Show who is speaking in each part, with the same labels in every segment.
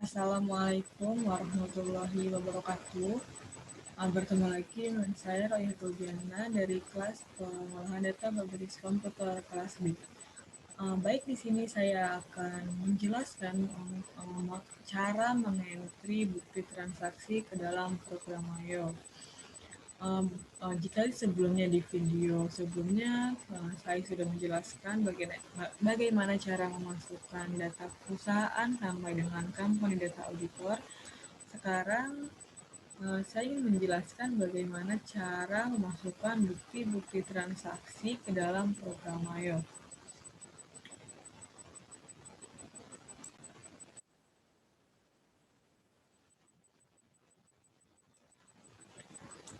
Speaker 1: Assalamualaikum warahmatullahi wabarakatuh. Bertemu lagi dengan saya Roya Tulbiana dari kelas pengolahan data berbasis komputer kelas B. Baik, di sini saya akan menjelaskan cara mengentry bukti transaksi ke dalam program Mayo. Jika sebelumnya di video sebelumnya saya sudah menjelaskan bagaimana cara memasukkan data perusahaan sampai dengan company data auditor. Sekarang saya ingin menjelaskan bagaimana cara memasukkan bukti-bukti transaksi ke dalam program Mayo.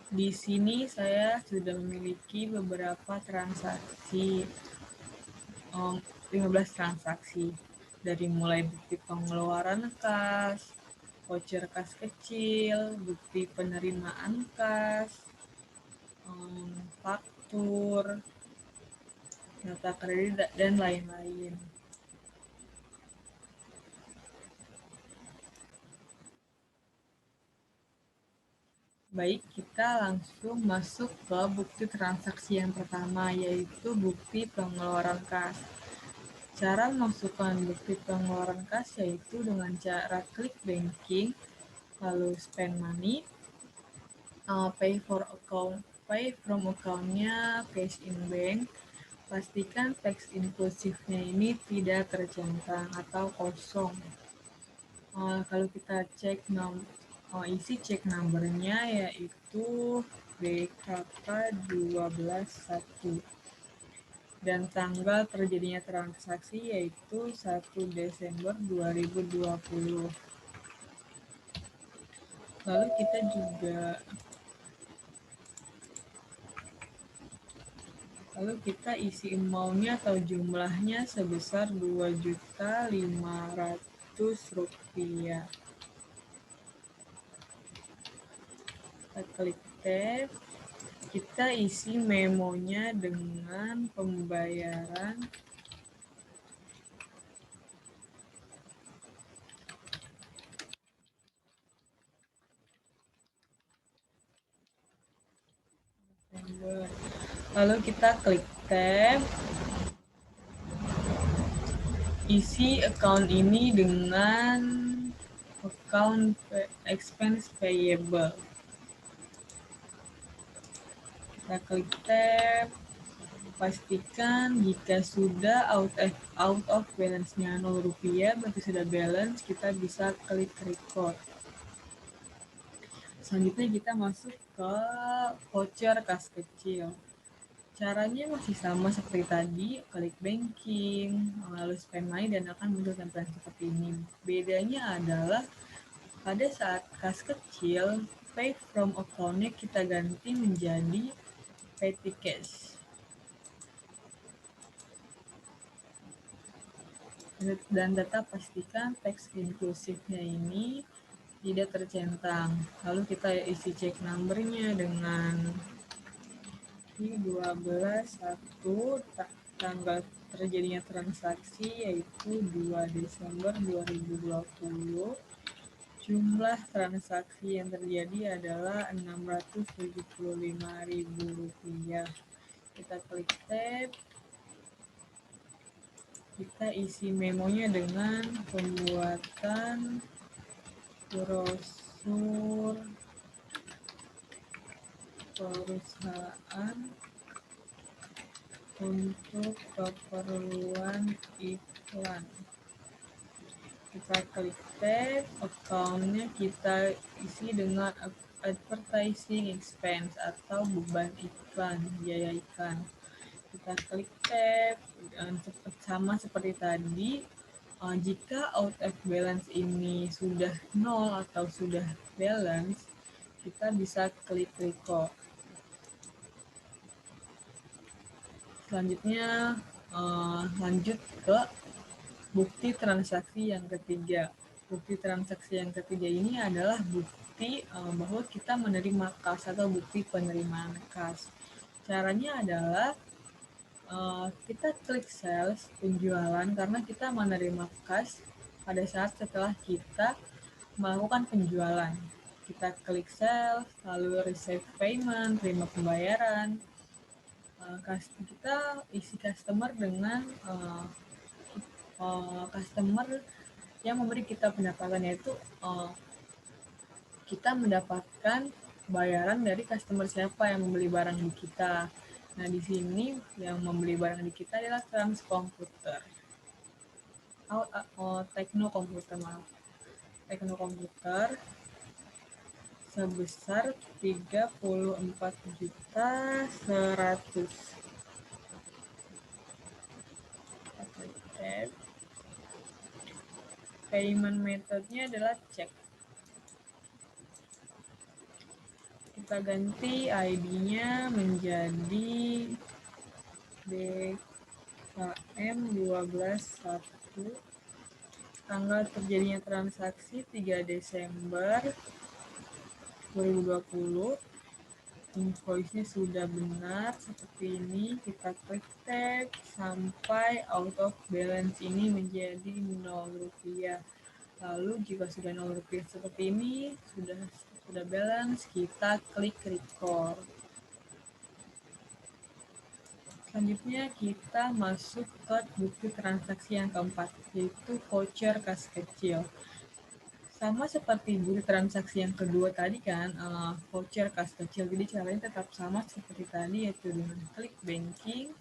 Speaker 1: Di sini saya sudah memiliki beberapa transaksi, 15 transaksi, dari mulai bukti pengeluaran kas, voucher kas kecil, bukti penerimaan kas, faktur, data kredit, dan lain-lain. Baik, kita langsung masuk ke bukti transaksi yang pertama, yaitu bukti pengeluaran kas. Cara memasukkan bukti pengeluaran kas yaitu dengan cara klik banking, lalu spend money, pay from account-nya cash in bank. Pastikan teks inklusifnya ini tidak tercentang atau kosong. Kalau kita cek isi cek number-nya yaitu BKK 121 dan tanggal terjadinya transaksi yaitu 1 Desember 2020. Lalu kita juga isi amount-nya atau jumlahnya sebesar Rp2.500.000. Kita klik tab, kita isi memonya dengan pembayaran lalu kita klik tab, isi account ini dengan account expense payable. Kita klik tab, pastikan jika sudah out of balance-nya Rp0 berarti sudah balance, kita bisa klik record. Selanjutnya kita masuk ke voucher kas kecil. Caranya masih sama seperti tadi, klik banking, lalu spend money dan akan muncul tampilan seperti ini. Bedanya adalah pada saat kas kecil, pay from account-nya kita ganti menjadi petty cash. Dan tetap pastikan teks inklusifnya ini tidak tercentang. Lalu kita isi cek number-nya dengan 12/1, tanggal terjadinya transaksi yaitu 2 Desember 2020. Jumlah transaksi yang terjadi adalah Rp675.000. Kita klik tab, kita isi memonya dengan pembuatan brosur perusahaan untuk keperluan iklan. Kita klik tab, account-nya kita isi dengan advertising expense atau beban iklan, biaya iklan. Kita klik tab, sama seperti tadi. Jika out of balance ini sudah 0 atau sudah balance, kita bisa klik record. Selanjutnya lanjut ke bukti transaksi yang ketiga. Bukti transaksi yang ketiga ini adalah bukti bahwa kita menerima kas atau bukti penerimaan kas. Caranya adalah kita klik sales penjualan karena kita menerima kas pada saat setelah kita melakukan penjualan. Kita klik sales, lalu receive payment, terima pembayaran. Kita isi customer dengan customer yang memberi kita pendapatan, yaitu kita mendapatkan bayaran dari customer siapa yang membeli barang di kita. Nah, di sini yang membeli barang di kita adalah Transkomputer. Teknokomputer, maaf. Teknokomputer sebesar 34.100. Payment methodnya adalah cek. Kita ganti ID-nya menjadi BKM 121. Tanggal terjadinya transaksi 3 Desember 2020. Invoice-nya sudah benar seperti ini. Kita klik tab sampai out of balance ini menjadi 0 rupiah. Lalu jika sudah 0 rupiah seperti ini, sudah balance, kita klik record. Selanjutnya kita masuk ke bukti transaksi yang keempat, yaitu voucher kas kecil. Sama seperti bukti transaksi yang kedua tadi kan, voucher kas kecil. Jadi caranya tetap sama seperti tadi, yaitu dengan klik banking,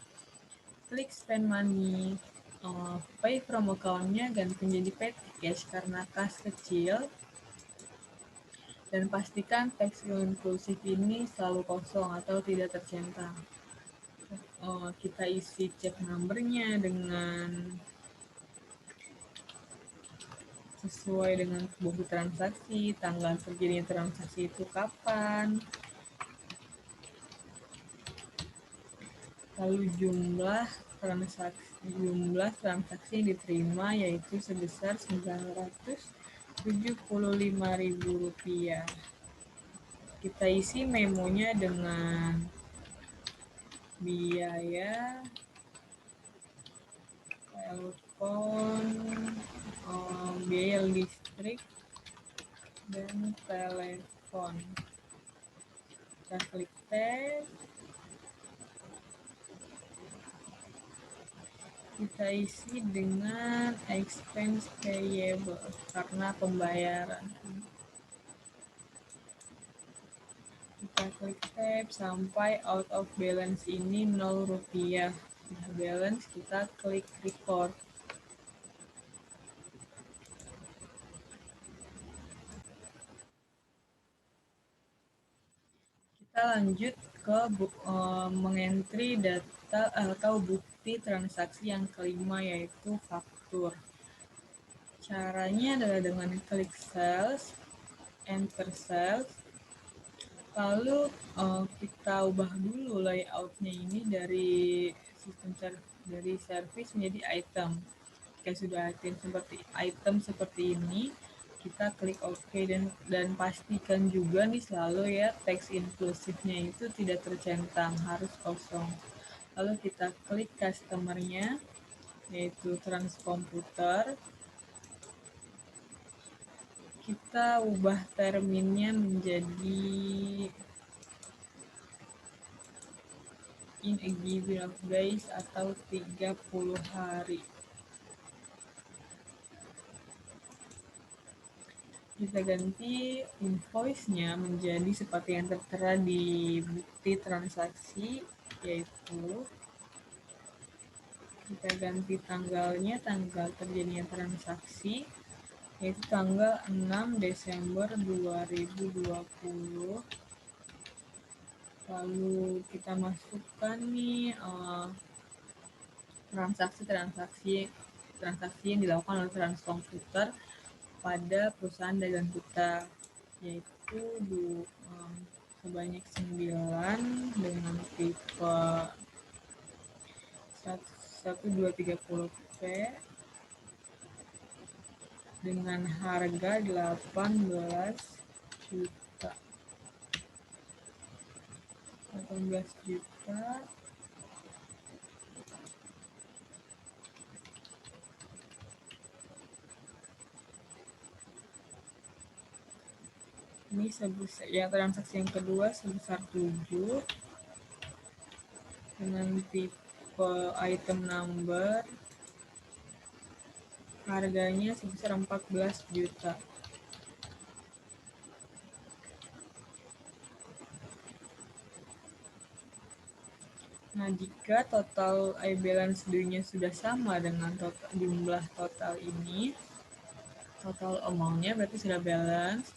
Speaker 1: klik spend money, pay from account-nya ganti menjadi pay cash karena kas kecil. Dan pastikan teks inklusif ini selalu kosong atau tidak tercentang. Kita isi check number-nya dengan sesuai dengan bukti transaksi, tanggal terjadinya transaksi itu kapan, lalu jumlah transaksi yang diterima yaitu sebesar Rp975.000. Kita isi memonya dengan biaya telepon, biaya listrik, dan telepon. Kita klik tab. Kita isi dengan expense payable karena pembayaran. Kita klik tab sampai out of balance ini 0 rupiah. Nah, balance kita klik record. Kita lanjut ke mengentry data atau bukti transaksi yang kelima, yaitu faktur. Caranya adalah dengan klik sales, enter sales, lalu kita ubah dulu layoutnya ini dari sistem dari service menjadi item. Jika sudah item seperti ini, kita klik OK dan pastikan juga nih selalu ya teks inklusifnya itu tidak tercentang, harus kosong. Lalu kita klik customer-nya, yaitu Transkomputer. Kita ubah terminnya menjadi in a given of days atau 30 hari. Kita ganti invoice-nya menjadi seperti yang tertera di bukti transaksi, yaitu kita ganti tanggalnya, tanggal terjadinya transaksi, yaitu tanggal 6 Desember 2020. Lalu kita masukkan nih transaksi yang dilakukan oleh Transkomputer pada perusahaan dagang kita, yaitu sebanyak 9 dengan tipe 1230P dengan harga 18 juta. Ini ya transaksi yang kedua sebesar 7 dengan tipe item number harganya sebesar 14 juta. Nah, jika total balance due-nya sudah sama dengan jumlah total ini, total amount-nya berarti sudah balance,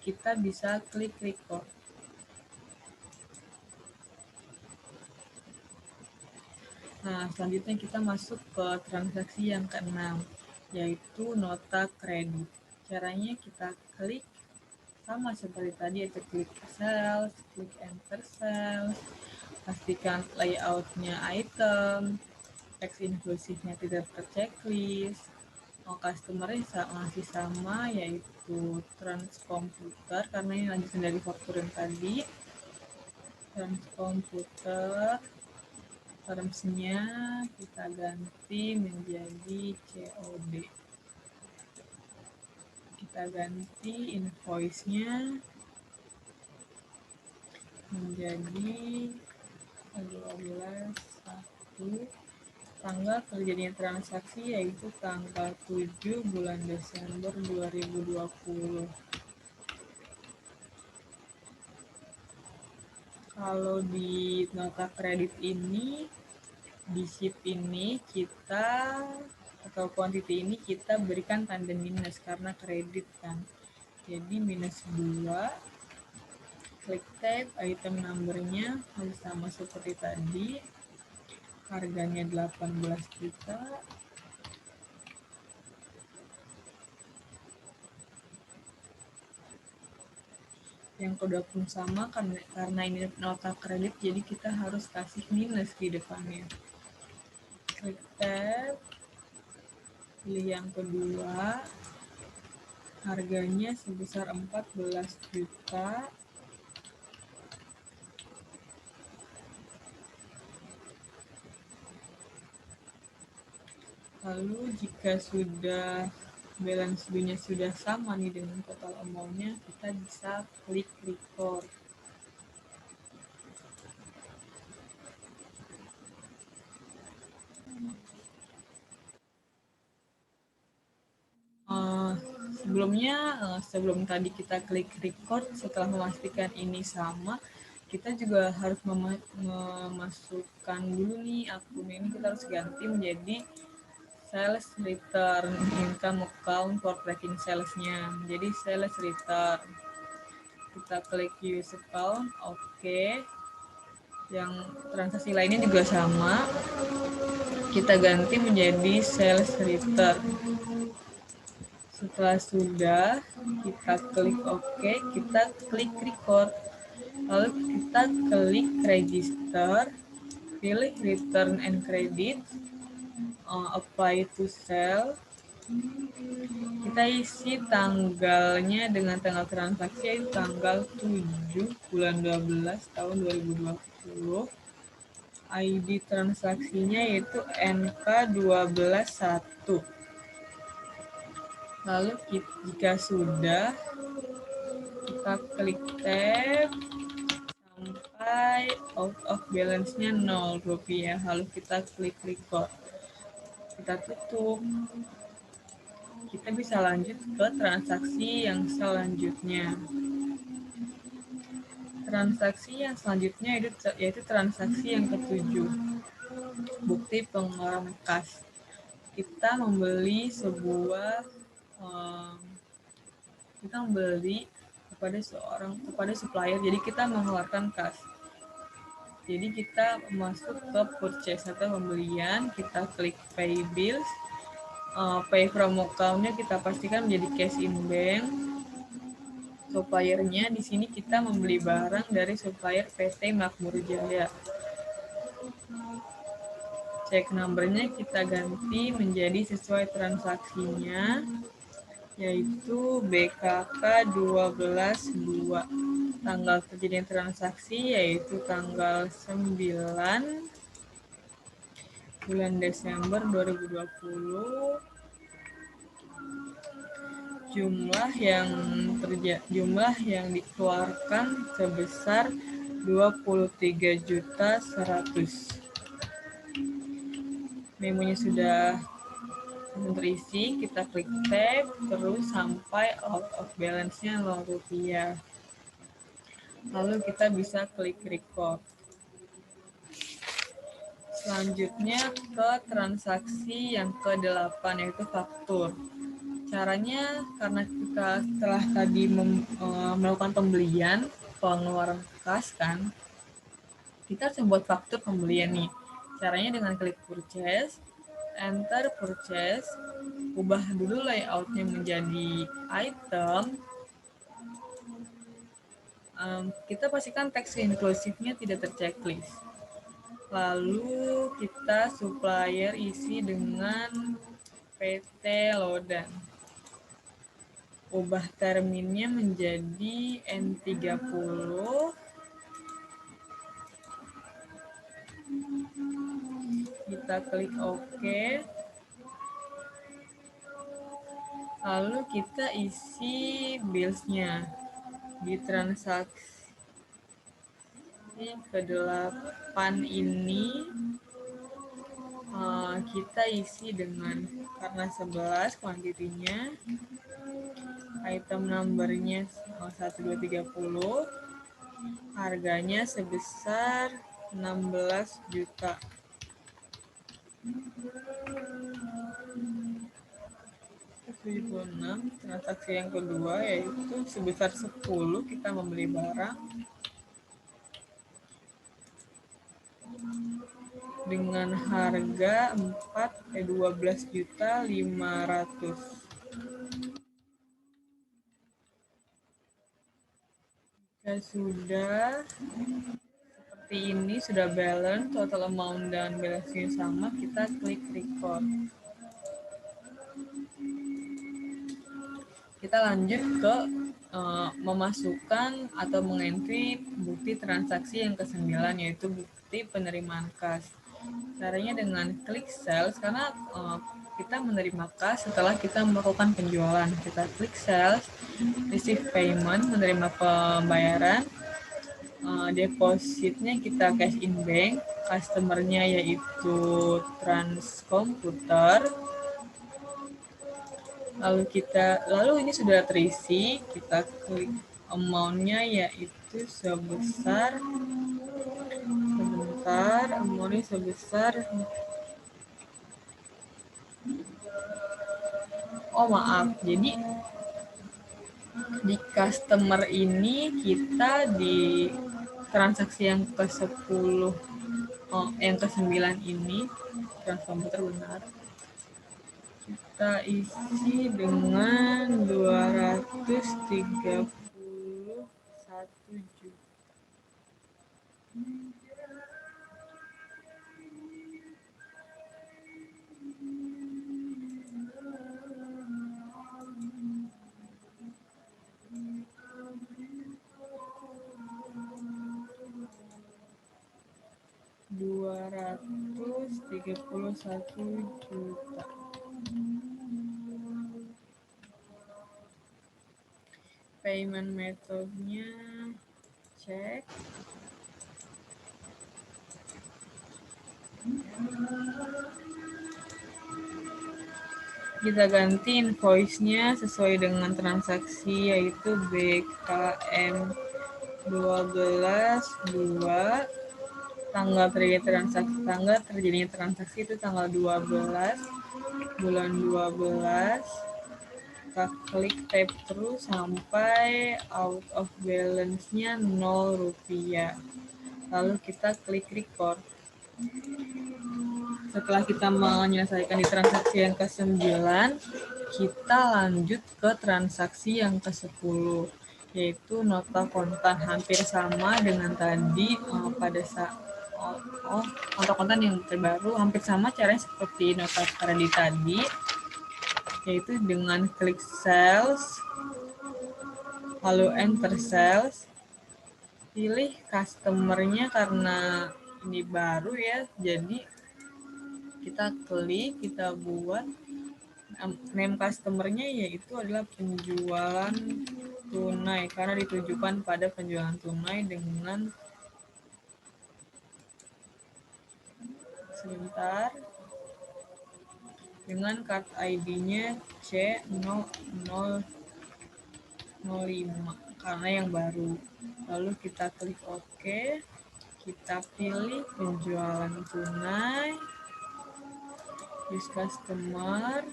Speaker 1: kita bisa klik record. Nah, selanjutnya kita masuk ke transaksi yang keenam, yaitu nota kredit. Caranya kita klik sama seperti tadi, yaitu klik sales, klik enter sales, pastikan layoutnya item, teks inklusifnya tidak terchecklist, customer-nya masih sama, yaitu transkomputer, karena ini lanjutan dari faktur yang tadi. Transkomputer, terms-nya kita ganti menjadi COD. Kita ganti invoice-nya menjadi 12/1. Tanggal terjadinya transaksi yaitu tanggal 7 bulan Desember 2020. Kalau di nota kredit ini, di sheet ini kita atau quantity ini kita berikan tanda minus karena kredit kan. Jadi minus 2, klik tab, item number-nya harus sama seperti tadi. Harganya 18 juta. Yang kedua pun sama, karena ini nota kredit, jadi kita harus kasih minus di depannya. Klik tab, pilih yang kedua, harganya sebesar 14 juta. Lalu jika sudah balance due-nya sudah sama nih dengan total amount-nya, kita bisa klik record. Sebelum tadi kita klik record, setelah memastikan ini sama, kita juga harus memasukkan dulu nih akun ini, kita harus ganti menjadi sales return income account for tracking sales-nya. Jadi sales return. Kita klik use account, oke. Yang transaksi lainnya juga sama. Kita ganti menjadi sales return. Setelah sudah, kita klik OK, kita klik record. Lalu kita klik register, pilih return and credit, apply to sell. Kita isi tanggalnya dengan tanggal transaksi, yaitu tanggal 7 bulan 12 tahun 2020. ID transaksinya yaitu NK121. Lalu jika sudah, kita klik tab sampai out of balance-nya 0 rupiah. Lalu kita klik record. Kita tutup. Kita bisa lanjut ke transaksi yang selanjutnya. Transaksi yang selanjutnya yaitu transaksi yang ketujuh. Bukti pengeluaran kas. Kita membeli kepada supplier, jadi kita mengeluarkan kas. Jadi kita masuk ke purchase atau pembelian, kita klik pay bills, pay from account-nya kita pastikan menjadi cash in bank. Suppliernya di sini kita membeli barang dari supplier PT Makmur Jaya. Check number-nya kita ganti menjadi sesuai transaksinya, yaitu BKK 12/2. Tanggal terjadinya transaksi yaitu tanggal 9 bulan Desember 2020. jumlah yang dikeluarkan sebesar 23.100.000. Memonya sudah terisi, kita klik tab terus sampai out of balance-nya Rp0. Lalu kita bisa klik record. Selanjutnya ke transaksi yang ke-8 yaitu faktur. Caranya karena kita setelah tadi melakukan pembelian, pengeluaran kas kan, kita harus membuat faktur pembelian nih. Caranya dengan klik purchase, enter purchase, ubah dulu layoutnya menjadi item. Kita pastikan teks inklusifnya tidak terchecklist. Lalu kita supplier isi dengan PT Lodan. Ubah terminnya menjadi N30. Kita klik OK. Lalu kita isi bills-nya. Di transaksi ke-8 ini kita isi dengan karena 11 kuantitinya, item number-nya 1230, harganya sebesar 16 juta. Transaksi yang kedua yaitu sebesar 10 kita membeli barang dengan harga 12.500.000. Jika sudah seperti ini, sudah balance, total amount dan balance-nya sama, kita klik record. Kita lanjut ke memasukkan atau mengentry bukti transaksi yang ke-9 yaitu bukti penerimaan kas. Caranya dengan klik sales karena kita menerima kas setelah kita melakukan penjualan. Kita klik sales, receive payment, menerima pembayaran, depositnya kita cash in bank, customernya yaitu Transkomputer. Lalu ini sudah terisi, kita klik amount-nya yaitu sebesar jadi di customer ini kita di transaksi yang ke-10 yang ke-9 ini Transkomputer benar, kita isi dengan 231 juta. Payment metode-nya cek. Kita ganti invoice-nya sesuai dengan transaksi yaitu BKM 12.2. Tanggal terjadinya transaksi itu tanggal 12 bulan 12. Kita klik tab terus sampai out of balance-nya Rp0. Lalu kita klik record. Setelah kita menyelesaikan di transaksi yang ke-9, kita lanjut ke transaksi yang ke-10, yaitu nota kontan. Hampir sama dengan tadi pada saat nota kontan yang terbaru, hampir sama caranya seperti nota kredit tadi, yaitu dengan klik sales, lalu enter sales, pilih customer-nya karena ini baru ya, jadi kita klik, kita buat Name customer-nya yaitu adalah penjualan tunai karena ditujukan pada penjualan tunai sebentar dengan card ID-nya C005 karena yang baru. Lalu kita klik OK, kita pilih penjualan tunai, use customer,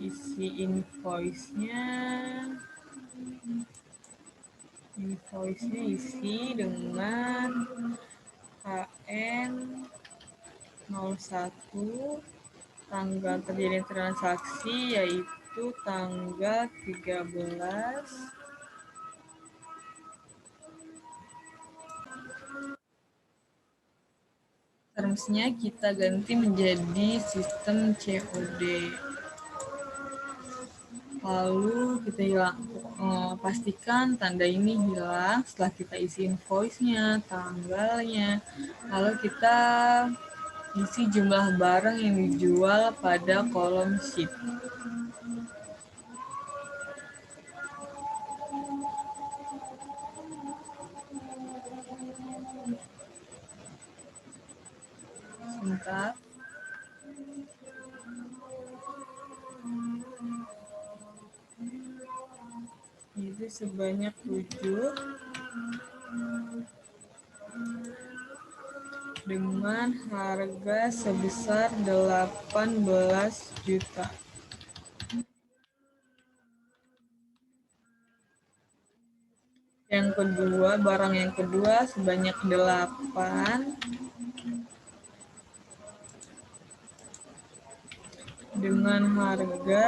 Speaker 1: isi invoice-nya isi dengan HN01, tanggal terjadi transaksi yaitu tanggal 13. Termsnya kita ganti menjadi sistem COD. Lalu kita pastikan tanda ini hilang setelah kita isi invoice-nya, tanggalnya. Lalu kita isi jumlah barang yang dijual pada kolom sheet. Sebentar. Itu sebanyak 7 dengan harga sebesar 18 juta. Yang kedua, barang yang kedua sebanyak 8 dengan harga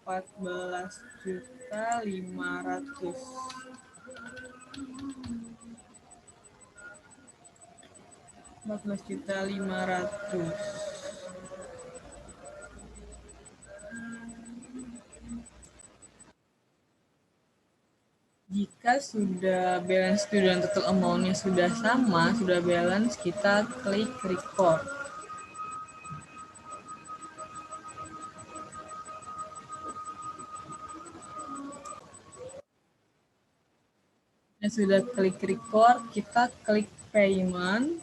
Speaker 1: 14.500. 14.500. Jika sudah balance due dan total amount-nya sudah sama, sudah balance, kita klik record. Yang sudah klik record, kita klik payment.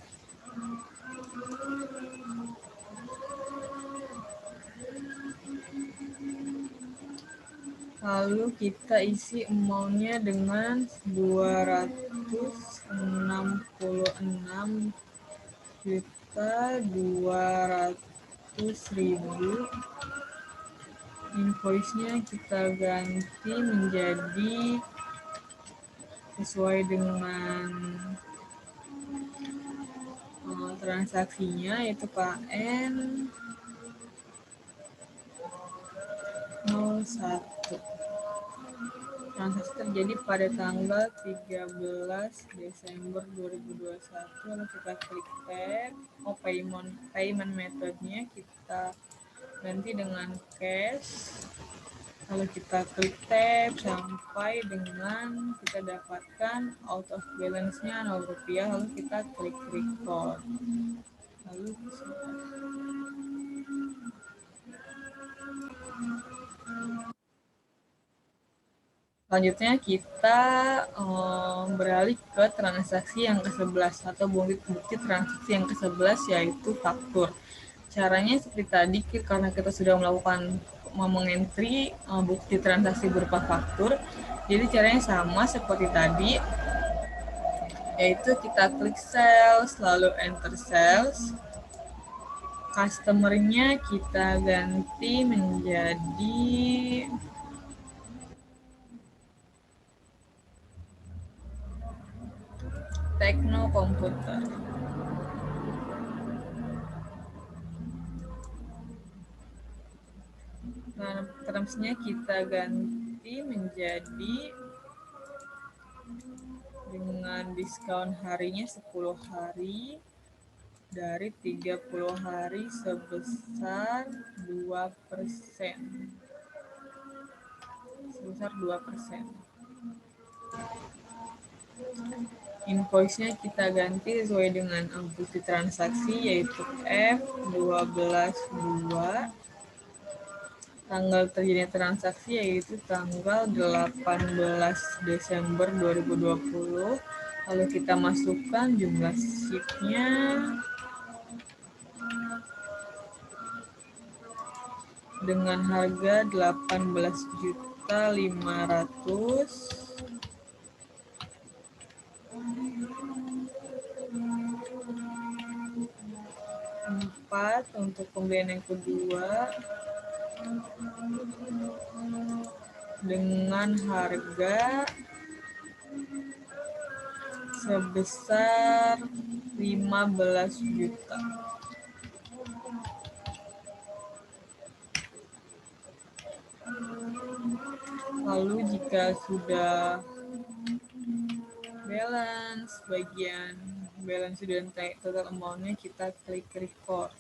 Speaker 1: Lalu kita isi amount-nya dengan 266.200.000. Invoice-nya kita ganti menjadi sesuai dengan transaksinya, yaitu KN01. Transaksi terjadi pada tanggal 13 Desember 2021. Lalu kita klik tab. Payment method-nya kita ganti dengan cash. Lalu kita klik tab sampai dengan kita dapatkan out of balance-nya Rp0. Lalu kita klik record. Lalu selanjutnya kita beralih ke transaksi yang ke-11 atau bukti transaksi yang ke-11, yaitu faktur. Caranya seperti tadi, karena kita sudah melakukan mengentry bukti transaksi berupa faktur, jadi caranya sama seperti tadi, yaitu kita klik sales, lalu enter sales. Customer-nya kita ganti menjadi Tekno Komputer. Nah, termsnya kita ganti menjadi dengan diskon harinya 10 hari dari 30 hari sebesar 2%. Sebesar 2%. Invoice-nya kita ganti sesuai dengan bukti transaksi yaitu F12.2. Tanggal terjadinya transaksi yaitu tanggal 18 Desember 2020. Lalu kita masukkan jumlah SIP-nya dengan harga 18.500.000. 4 untuk pembelian yang kedua dengan harga sebesar 15 juta. Lalu jika sudah balance, bagian balance dan total amount-nya kita klik record.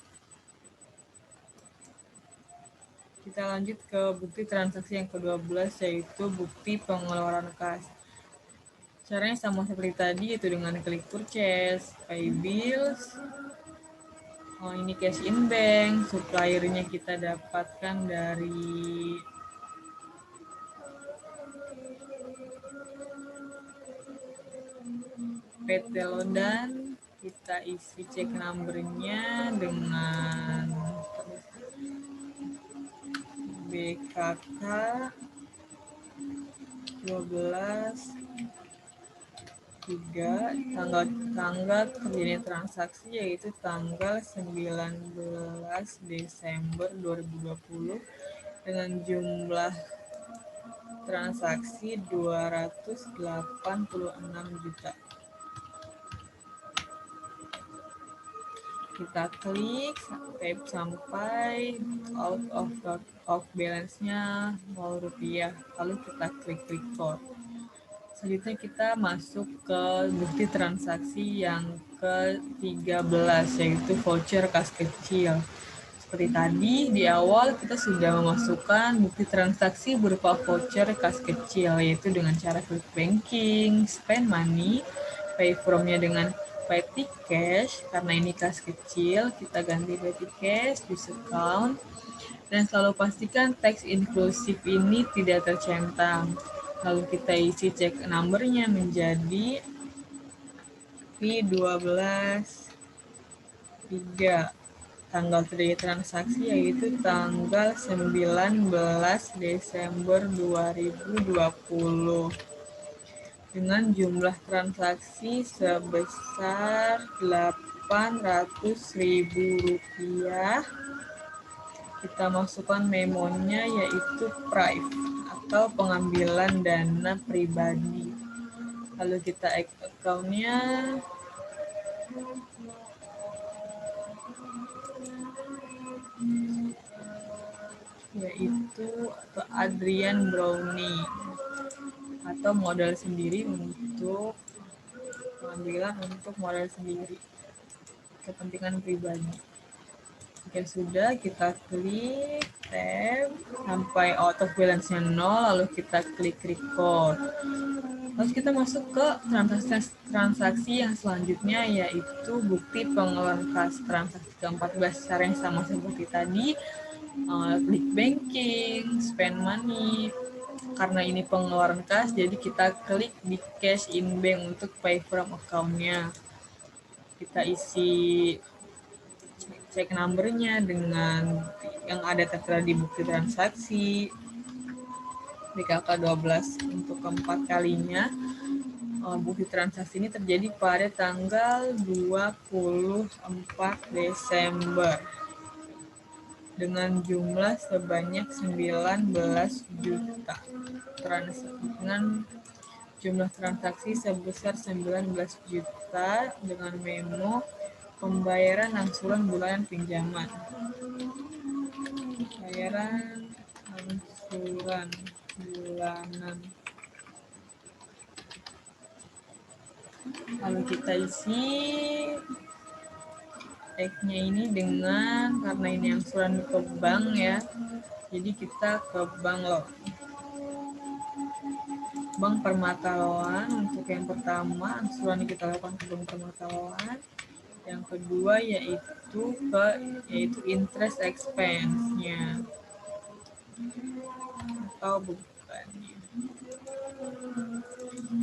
Speaker 1: Kita lanjut ke bukti transaksi yang ke-12 yaitu bukti pengeluaran kas. Caranya sama seperti tadi, yaitu dengan klik purchase, pay bills. Ini cash in bank, suppliernya kita dapatkan dari PT Lodan. Kita isi cek number-nya dengan BKK 12.3. tanggal terjadinya transaksi yaitu tanggal 19 Desember 2020 dengan jumlah transaksi 286 juta. Kita klik sampai out of balance-nya 0 rupiah, lalu kita klik record. Selanjutnya kita masuk ke bukti transaksi yang ke-13 yaitu voucher kas kecil. Seperti tadi di awal kita sudah memasukkan bukti transaksi berupa voucher kas kecil yaitu dengan cara klik banking, spend money, pay from-nya dengan petty cash. Karena ini kas kecil, kita ganti petty cash, use account, dan selalu pastikan teks inklusif ini tidak tercentang. Lalu kita isi cek number-nya menjadi P12.3. Tanggal terjadi transaksi yaitu tanggal 19 Desember 2020 dengan jumlah transaksi sebesar Rp800.000. Kita masukkan memonya yaitu private atau pengambilan dana pribadi. Lalu kita account-nya yaitu Adrian Brownie atau modal sendiri untuk pengambilan untuk modal sendiri kepentingan pribadi. Jika sudah, kita klik tab sampai out of balance-nya 0, lalu kita klik record. Lalu kita masuk ke transaksi yang selanjutnya yaitu bukti pengeluaran kas. Transaksi ke-14 cara yang sama seperti tadi, klik banking, spend money. Karena ini pengeluaran kas, jadi kita klik di cash in bank untuk pay from account-nya. Kita isi cek number-nya dengan yang ada tertera di bukti transaksi. BKK 12 untuk keempat kalinya. Bukti transaksi ini terjadi pada tanggal 24 Desember dengan jumlah sebanyak 19 juta. Dengan jumlah transaksi sebesar 19 juta dengan memo pembayaran angsuran bulanan pinjaman. Pembayaran angsuran bulanan. Lalu kita isi teksnya ini dengan, karena ini angsuran ke bank ya, jadi kita ke bank loh. Bank Permata Loan untuk yang pertama angsuran yang kita lakukan ke Bank Permata Loan. Yang kedua yaitu interest expense-nya atau bebannya.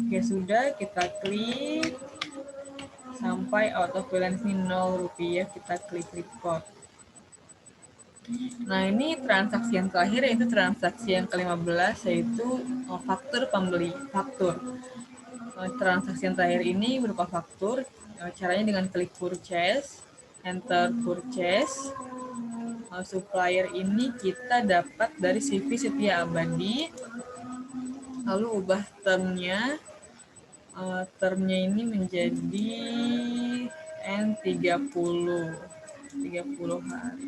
Speaker 1: Ya sudah, kita klik sampai out of balance ini 0 rupiah, kita klik report. Nah, ini transaksi yang terakhir yaitu transaksi yang ke-15 yaitu faktur pembeli, faktur. Transaksi yang terakhir ini berupa faktur. Caranya dengan klik purchase, enter purchase. Supplier ini kita dapat dari CV Setia Abadi. Lalu ubah termnya. Termnya ini menjadi N30 hari.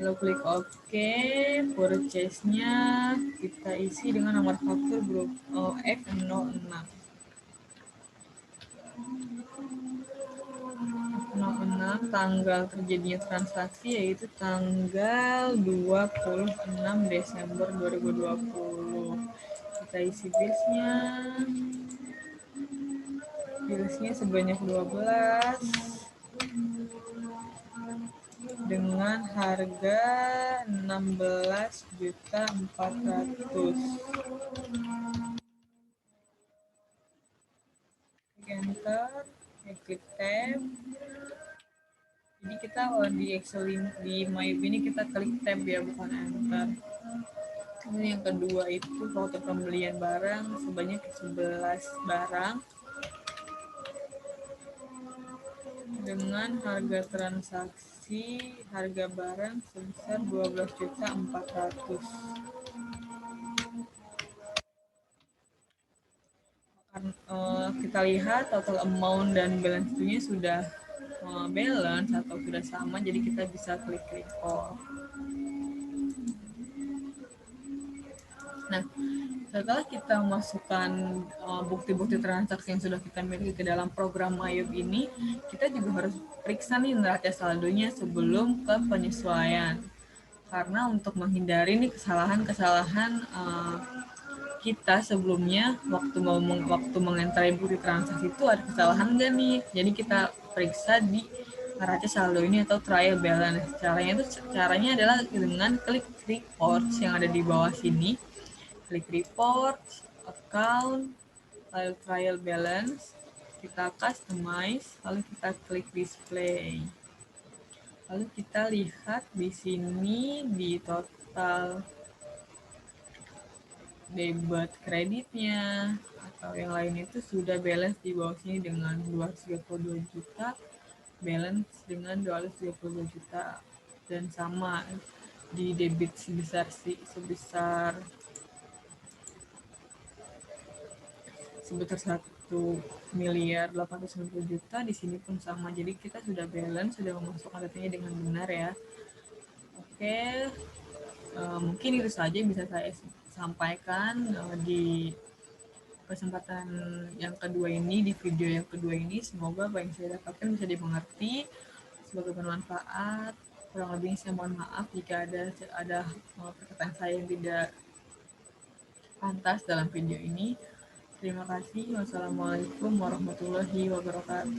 Speaker 1: Lalu klik OK, purchase-nya kita isi dengan nomor faktur grup F06. Tanggal terjadinya transaksi yaitu tanggal 26 Desember 2020. Kita isi bilsnya sebanyak 12 dengan harga 16.400.000. Enter, klik tab. Jadi kita di Excel di MyUp ini kita klik tab ya, bukan enter. Ini yang kedua itu foto pembelian barang sebanyak 11 barang dengan harga transaksi harga barang sebesar 12.400.000. Kita lihat total amount dan balance-nya sudah balance atau sudah sama, jadi kita bisa klik report. Nah, setelah kita masukkan bukti-bukti transaksi yang sudah kita miliki ke dalam program MyUp ini, kita juga harus periksa nih neraca saldonya sebelum ke penyesuaian. Karena untuk menghindari nih kesalahan-kesalahan kita sebelumnya waktu mengentry bukti transaksi itu ada kesalahan nggak nih? Jadi kita periksa di neraca saldo ini atau trial balance. Caranya adalah dengan klik reports yang ada di bawah sini. Klik report, account, lalu trial balance, kita customize, lalu kita klik display. Lalu kita lihat di sini di total debit kreditnya atau yang lain itu sudah balance di bawah sini dengan 232 juta, balance dengan 232 juta, dan sama di debit sebesar 1.890.000.000, di sini pun sama. Jadi kita sudah balance, sudah memasukkan datanya dengan benar ya. Oke, mungkin itu saja bisa saya sampaikan di kesempatan yang kedua ini, di video yang kedua ini. Semoga apa yang saya dapatkan bisa dimengerti, semoga bermanfaat. Kurang lebih saya mohon maaf jika ada perkataan saya yang tidak pantas dalam video ini. Terima kasih. Wassalamualaikum warahmatullahi wabarakatuh.